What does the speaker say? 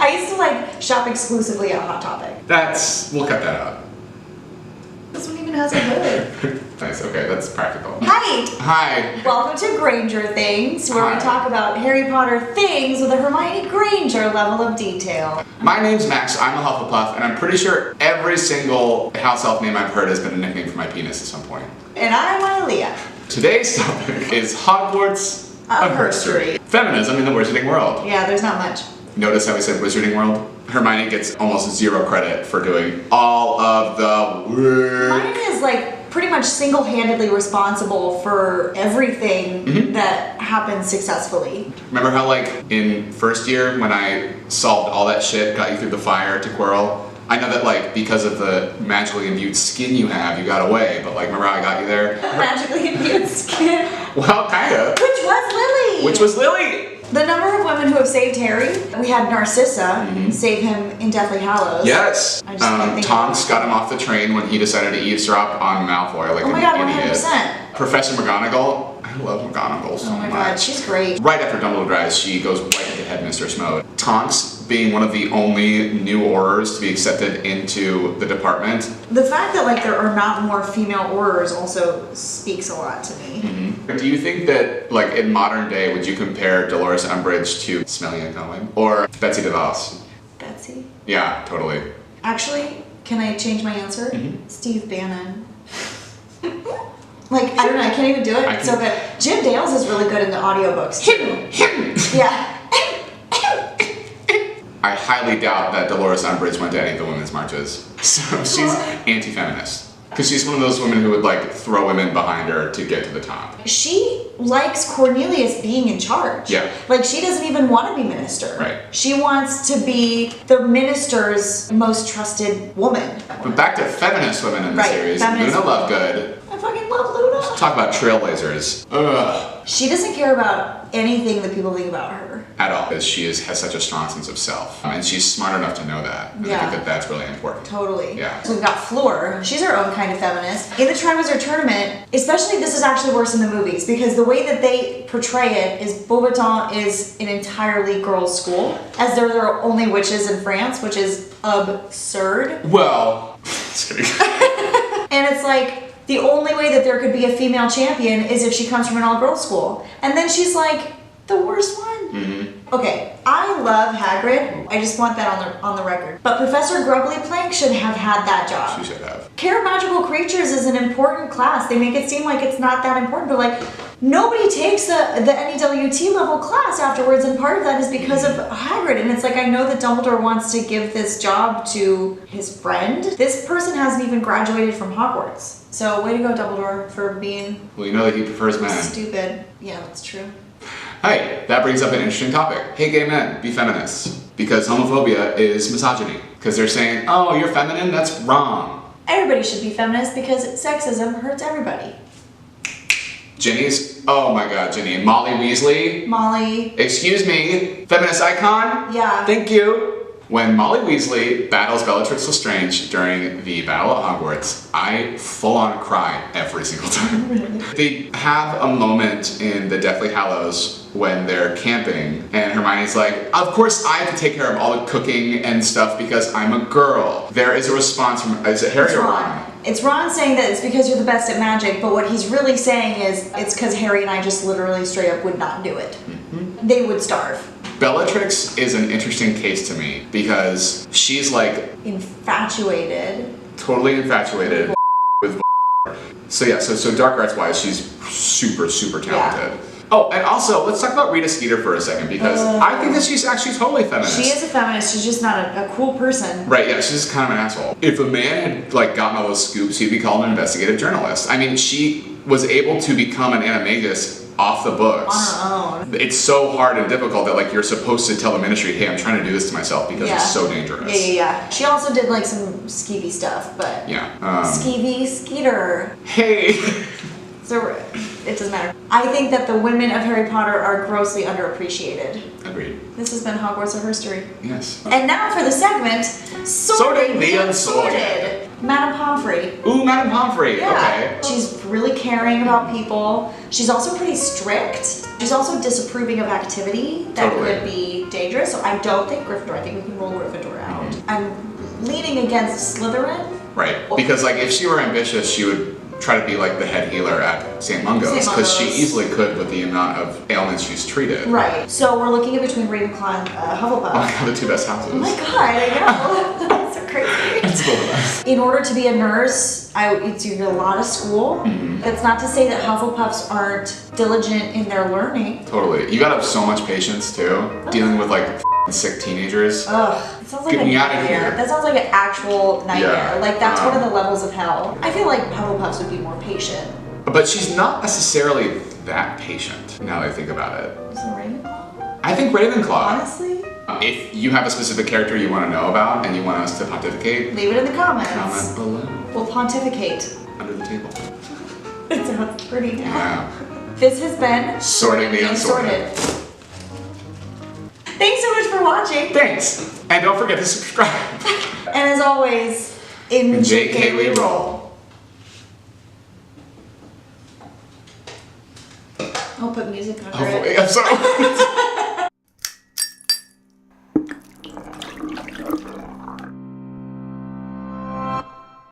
I used to like shop exclusively at Hot Topic. We'll cut that out. This one even has a hood. Nice, okay, that's practical. Hi! Hi. Welcome to Granger Things, where we talk about Harry Potter things with a Hermione Granger level of detail. My name's Max, I'm a Hufflepuff, and I'm pretty sure every single house elf name I've heard has been a nickname for my penis at some point. And I'm Aylia. Today's topic is HOGWARTS of HERSTOry. Feminism in the Wizarding World. Yeah, there's not much. Notice how we said Wizarding World? Hermione gets almost zero credit for doing all of the work. Hermione is like pretty much single-handedly responsible for everything that happens successfully. Remember how like in first year when I solved all that shit, got you through the fire to Quirrell? I know that like because of the magically imbued skin you have, you got away, but like remember how I got you there? Magically imbued skin. Well, kinda. Which was Lily! Which was Lily! The number of women who have saved Harry, we had Narcissa save him in Deathly Hallows. Yes. I just can't think Tonks of got him off the train when he decided to eavesdrop on Malfoy like oh my an god, idiot. 100%. Professor McGonagall, I love McGonagall so much. Oh my god, she's great. Right after Dumbledore dies, she goes right into headmistress mode. Tonks being one of the only new Aurors to be accepted into the department. The fact that like there are not more female Aurors also speaks a lot to me. Do you think that, like, in modern day, would you compare Dolores Umbridge to Smelly and Cohen? Or Betsy DeVos? Betsy? Yeah, totally. Actually, can I change my answer? Steve Bannon. Like, I don't know, I can't even do it. It's so good. Jim Dales is really good in the audiobooks. Him! Yeah. I highly doubt that Dolores Umbridge went to any of the women's marches. So she's anti-feminist. Because she's one of those women who would like throw women behind her to get to the top. She likes Cornelius being in charge. Yeah. Like she doesn't even want to be minister. Right. She wants to be the minister's most trusted woman. But back to feminist women in the series. Feminist Luna Lovegood. I fucking love Luna. Talk about trailblazers. Ugh. She doesn't care about anything that people think about her. At all. Because she has such a strong sense of self. And she's smart enough to know that. And I think that that's really important. Totally. Yeah. So we've got Fleur. She's her own kind of feminist. In the Triwizard Tournament, especially this is actually worse in the movies because the way that they portray it is Beauxbaton is an entirely girls' school, as they're the only witches in France, which is absurd. Well, just kidding. And it's like, the only way that there could be a female champion is if she comes from an all-girls school. And then she's like, the worst one? Okay, I love Hagrid. I just want that on the record. But Professor Grubbly Plank should have had that job. She should have. Care of Magical Creatures is an important class. They make it seem like it's not that important, but like, nobody takes the NEWT level class afterwards, and part of that is because of Hagrid. And it's like, I know that Dumbledore wants to give this job to his friend. This person hasn't even graduated from Hogwarts. So way to go, Dumbledore, for being Well, you know that he prefers men. stupid. Yeah, that's true. Hey, that brings up an interesting topic. Hey, gay men, be feminists. Because homophobia is misogyny. Because they're saying, oh, you're feminine? That's wrong. Everybody should be feminist because sexism hurts everybody. Ginny's, oh my god, Ginny. Molly Weasley. Molly. Excuse me, feminist icon? Yeah. Thank you. When Molly Weasley battles Bellatrix Lestrange during the Battle at Hogwarts, I full-on cry every single time. They have a moment in the Deathly Hallows when they're camping, and Hermione's like, of course I have to take care of all the cooking and stuff because I'm a girl. There is a response from, is it Harry or Ron? It's Ron saying that it's because you're the best at magic, but what he's really saying is it's because Harry and I just literally straight up would not do it. They would starve. Bellatrix is an interesting case to me because she's like infatuated. Totally infatuated with so yeah, so dark arts wise, she's super, super talented. Yeah. Oh, and also, let's talk about Rita Skeeter for a second because I think that she's actually totally feminist. She is a feminist, she's just not a cool person. Right, yeah, she's just kind of an asshole. If a man had like gotten all those scoops, he'd be called an investigative journalist. I mean, she was able to become an animagus off the books. On her own. It's so hard and difficult that like you're supposed to tell the ministry, hey, I'm trying to do this to myself because it's so dangerous. Yeah. She also did like some skeevy stuff, but skeevy Skeeter. Hey. So it doesn't matter. I think that the women of Harry Potter are grossly underappreciated. Agreed. This has been Hogwarts of HERSTOry. Yes. And now for the segment, Sorting the Unsorted. Madame Pomfrey. Ooh, Madame Pomfrey. Yeah. Okay. She's really caring about people. She's also pretty strict. She's also disapproving of activity that could be dangerous. So I don't think Gryffindor. I think we can roll Gryffindor out. I'm leaning against Slytherin. Right. Because like if she were ambitious, she would try to be like the head healer at St. Mungo's, because she easily could with the amount of ailments she's treated. Right. So we're looking in between Ravenclaw and Hufflepuff. Oh my god, the two best houses. Oh my god, I know. That's so crazy. It's so nice. In order to be a nurse, it's a lot of school. That's not to say that Hufflepuffs aren't diligent in their learning. Totally. You gotta have so much patience too, dealing with like sick teenagers. Ugh. It sounds like Get a me out of nightmare. here. That sounds like an actual nightmare. Yeah. Like that's one of the levels of hell. I feel like Hufflepuffs would be more patient. But she's not necessarily that patient, now that I think about it. Is it Ravenclaw? I think Ravenclaw. Honestly? If you have a specific character you want to know about and you want us to pontificate, Leave it in the comments. comment below. We'll pontificate. Under the table. It sounds pretty now. Yeah. This has been Sorting the Unsorted. Thanks so much for watching. Thanks! And don't forget to subscribe. And as always, in JK we roll. I'll put music under Hopefully, it. I'm sorry.